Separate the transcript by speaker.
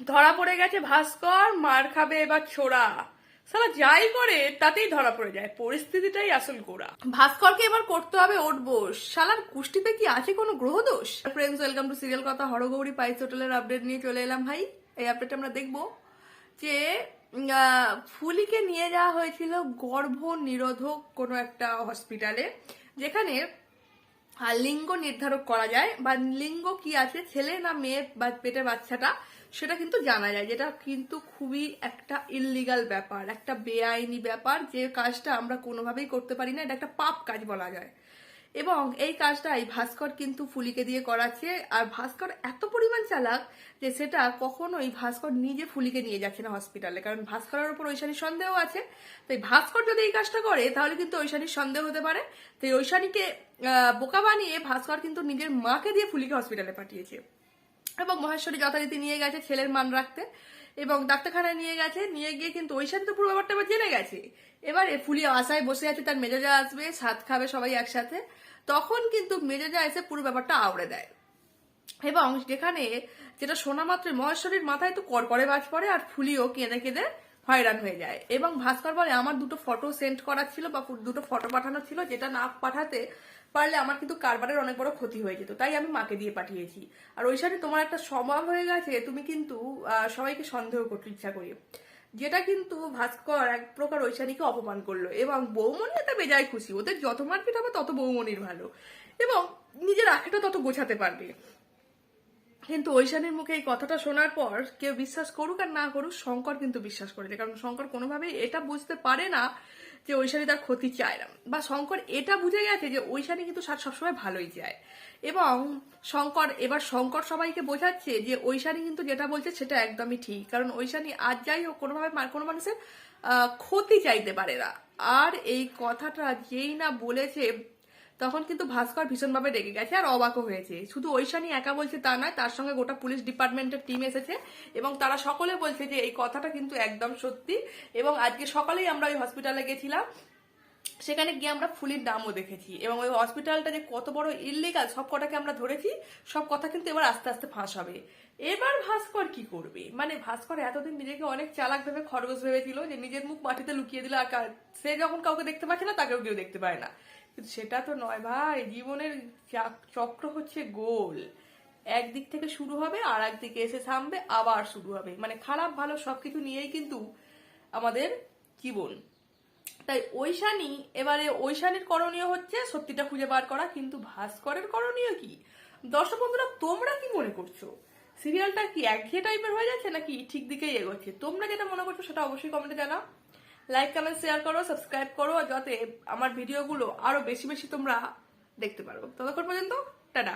Speaker 1: ধরা পড়ে গেছে ভাস্কর, মার খাবে এবার ছোড়া। সালা যাই করে তাতেই ধরা পড়ে যায়, পরিস্থিতিটাই আসল গোড়া। ভাস্করকে এবার করতে হবে ওঠবোস। শালার কুষ্টিতে কি আছে কোনো গ্রহ দোষ? ফ্রেন্ডস, ওয়েলকাম টু সিরিয়াল কথা। হরগৌরী পাইস হোটেলের আপডেট নিয়ে চলে এলাম ভাই। এই আপডেট আমরা দেখবো যে ফুলিকে নিয়ে যাওয়া হয়েছিল গর্ভ নিরোধক কোনো একটা হসপিটালে, যেখানে লিঙ্গ নির্ধারণ করা যায়, বা লিঙ্গ কি আছে, ছেলে না মেয়ে বা পেটের বাচ্চাটা, সেটা কিন্তু জানা যায়, যেটা কিন্তু খুবই একটা ইললিগাল ব্যাপার, একটা বেআইনি ব্যাপার, যে কাজটা আমরা কোনোভাবেই করতে পারি না। এটা একটা পাপ কাজ বলা যায়। এবং এই কাজটাই ভাস্কর কিন্তু ফুলিকে দিয়ে করাচ্ছে। আর ভাস্কর এত পরিমাণ চালাক যে সেটা কখনোই ভাস্কর নিজে ফুলিকে নিয়ে যাচ্ছে না হসপিটালে, কারণ ভাস্করের উপর ঐশানীর সন্দেহ আছে। তাই ভাস্কর যদি এই কাজটা করে তাহলে কিন্তু ঐশানীর সন্দেহ হতে পারে। তাই ঐশানীকে বোকা বানিয়ে ভাস্কর কিন্তু নিজের মাকে দিয়ে ফুলিকে হসপিটালে পাঠিয়েছে। এবং মহেশ্বরী যথারীতি নিয়ে গেছে ছেলের মান রাখতে, এবং ডাক্তারখানায় নিয়ে গেছে। নিয়ে গিয়ে কিন্তু ঐশানী তো পুরো ব্যাপারটা এবার জেনে গেছে। এবারে ফুলি আশায় বসে আছে তার মেজাজা আসবে, সাত খাবে সবাই একসাথে। তখন কিন্তু মেজাজা এসে পুরো ব্যাপারটা আওড়ে দেয়। এবং যেখানে যেটা শোনা মাত্র মহেশ্বরীর মাথায় তো করকরে বাজ পড়ে, আর ফুলিও কেঁদে কেঁদে হয়রান হয়ে যায়। এবং ভাস্কর বলে আমার দুটো ফটো সেন্ড করার ছিল, বা দুটো ফটো পাঠানোর ছিল, যেটা না পাঠাতে পারলে আমার কিন্তু কারবারের অনেক বড় ক্ষতি হয়ে যেত, তাই আমি মাকে দিয়ে পাঠিয়েছি। আর ওই সাথে তোমার একটা স্বভাব হয়ে গেছে, তুমি কিন্তু সবাইকে সন্দেহ করতে ইচ্ছা করি, যেটা কিন্তু ভাস্কর এক প্রকার ঐশানীকে অপমান করলো। এবং বৌমনি এতে বেজায় খুশি, ওদের যত মারপিট হবে তত বৌমনির ভালো, এবং নিজের আখেটা তত গোছাতে পারবে। কিন্তু ঐশানীর মুখে এই কথাটা শোনার পর কেউ বিশ্বাস করুক আর না করুক, শঙ্কর কিন্তু বিশ্বাস করেছে। কারণ শঙ্কর কোনোভাবেই এটা বুঝতে পারে না যে ঐশানী তার ক্ষতি চায় না, বা শঙ্কর এটা বুঝে গেছে যে ঐশানী কিন্তু সবসময় ভালোই চায়। এবং শঙ্কর সবাইকে বোঝাচ্ছে যে ঐশানী কিন্তু যেটা বলছে সেটা একদমই ঠিক, কারণ ঐশানী আজ যাই হোক কোনোভাবে কোনো মানুষের ক্ষতি চাইতে পারে না। আর এই কথাটা যেই না বলেছে, তখন কিন্তু ভাস্কর ভীষণভাবে রেগে গেছে আর অবাকও হয়েছে। শুধু ঐশানী একা বলছে তা নয়, তার সঙ্গে গোটা পুলিশ ডিপার্টমেন্টের টিম এসেছে, এবং তারা সকলে বলছে যে এই কথাটা কিন্তু একদম সত্যি। এবং আজকে সকালেই আমরা ওই হসপিটালে গেছিলাম, সেখানে গিয়ে আমরা ফুলির নামও দেখেছি, এবং ওই হসপিটালটা যে কত বড় ইললিগাল সব কটাকে আমরা ধরেছি। সব কথা কিন্তু এবার আস্তে আস্তে ফাঁস হবে। এবার ভাস্কর কি করবে, মানে ভাস্কর এতদিন নিজেকে অনেক চালাক ভেবে খরগোশ ভেবেছিল, যে নিজের মুখ মাটিতে লুকিয়ে দিল, আর সে যখন কাউকে দেখতে পাচ্ছে না তাকেও কেউ দেখতে পায় না। কিন্তু সেটা তো নয় ভাই, জীবনের চক্র হচ্ছে গোল। একদিক থেকে শুরু হবে আর একদিকে এসে থামবে, আবার শুরু হবে। মানে খারাপ ভালো সবকিছু নিয়েই কিন্তু আমাদের জীবন। তাই ঐশানীর করণীয় হচ্ছে সত্যিটা খুঁজে বার করা, কিন্তু ভাস্করের করণীয় কি? দর্শক বন্ধুরা, তোমরা কি মনে করছো? সিরিয়ালটা কি একঘেয়ে টাইপের হয়ে যাচ্ছে, নাকি ঠিক দিকেই এগোচ্ছে? তোমরা যেটা মনে করছো সেটা অবশ্যই কমেন্টে জানাও। লাইক কমেন্ট শেয়ার করো, সাবস্ক্রাইব করো, যাতে আমার ভিডিওগুলো আরো বেশি বেশি তোমরা দেখতে পারো। ততক্ষণ পর্যন্ত টাটা।